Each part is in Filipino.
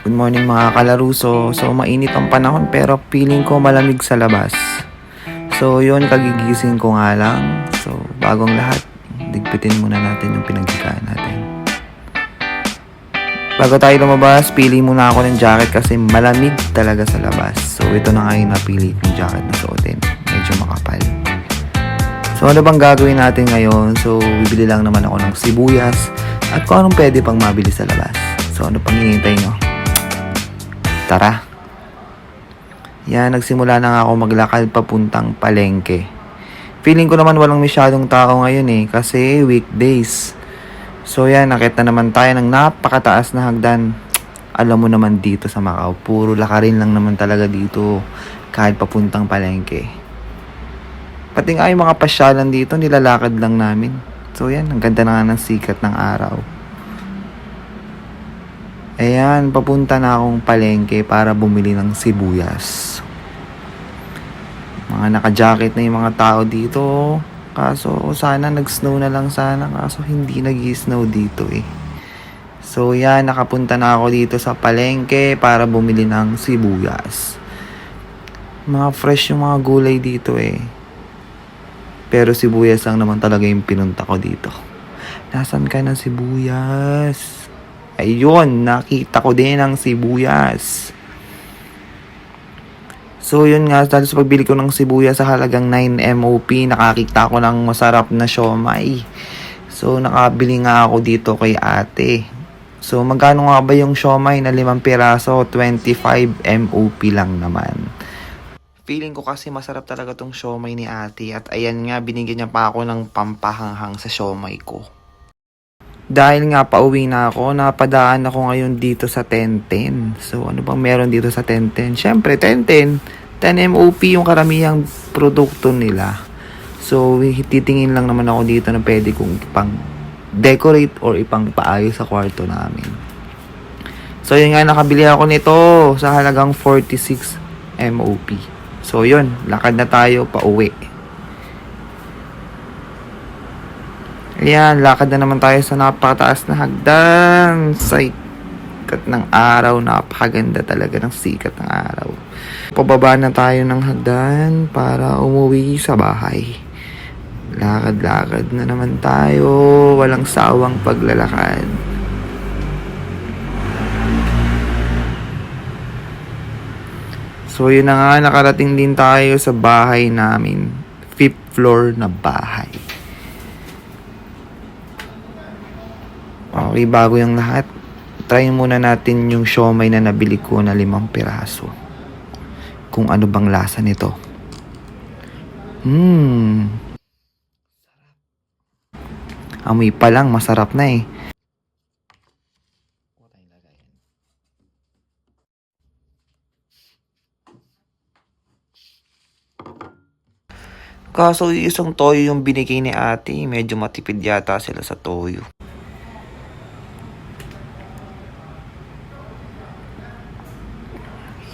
Good morning mga kalaruso. So mainit ang panahon pero feeling ko malamig sa labas. So yun, kagigising ko nga lang. So bagong lahat, digpitin muna natin yung pinaghigaan natin. Bago tayo lumabas, pili muna ako ng jacket kasi malamig talaga sa labas. So ito na nga yung napili kong jacket na suotin. Medyo makapal. So ano bang gagawin natin ngayon? So bibili lang naman ako ng sibuyas at kung anong pwede pang mabili sa labas. So ano pang hinihintay nyo? Tara. Yan, nagsimula na nga ako maglakad papuntang palengke. Feeling ko naman walang masyadong tao ngayon kasi weekdays. So yan, nakita naman tayo ng napakataas na hagdan. Alam mo naman dito sa Macau, puro lakarin lang naman talaga dito kahit papuntang palengke. Pati nga yung mga pasyalan dito, nilalakad lang namin. So yan, ang ganda na nga ng sikat ng araw. Ayan, papunta na akong palengke para bumili ng sibuyas. Mga naka-jacket na yung mga tao dito. Kaso sana nag-snow na lang sana. Kaso hindi nag-snow dito So yan, nakapunta na ako dito sa palengke para bumili ng sibuyas. Mga fresh yung mga gulay dito Pero sibuyas lang naman talaga yung pinunta ko dito. Nasaan ka ng sibuyas? Ayun, nakita ko din ang sibuyas. So yun nga, dahil sa pagbili ko ng sibuyas sa halagang 9 MOP, nakakita ko ng masarap na siomay. So nakabili nga ako dito kay ate. So magkano nga ba yung siomay na 5 piraso? 25 MOP lang naman. Feeling ko kasi masarap talaga tong siomay ni ate. At ayan nga, binigyan niya pa ako ng pampahanghang sa siomay ko. Dahil nga pauwi na ako, napadaan ako ngayon dito sa 1010. So ano bang meron dito sa 1010? Syempre 1010, 10 MOP yung karamihang produkto nila. So titingin lang naman ako dito na pwede kong ipang decorate or ipang paayos sa kwarto namin. So yun nga, nakabili ako nito sa halagang 46 MOP. So yun, lakad na tayo pauwi. Ayan, lakad na naman tayo sa napakataas na hagdan. Sikat ng araw, napakaganda talaga ng sikat ng araw. Pababa na tayo ng hagdan para umuwi sa bahay. Lakad-lakad na naman tayo, walang sawang paglalakad. So yun na nga, nakarating din tayo sa bahay namin. 5th floor na bahay. Okay, bago yung lahat, try muna natin yung siomay na nabili ko na 5 piraso. Kung ano bang lasa nito. Amoy pa lang, masarap na Kaso isang toyo yung binigay ni ate, medyo matipid yata sila sa toyo.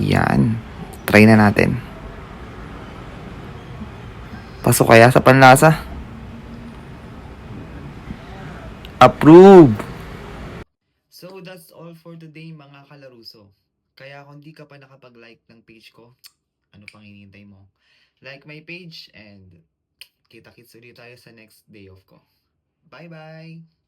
Yan. Try na natin. Pasok kaya sa panlasa? Approve! So that's all for today mga kalaruso. Kaya kung di ka pa nakapag-like ng page ko, ano pang hinihintay mo? Like my page and kita-kits ulit tayo sa next day off ko. Bye-bye!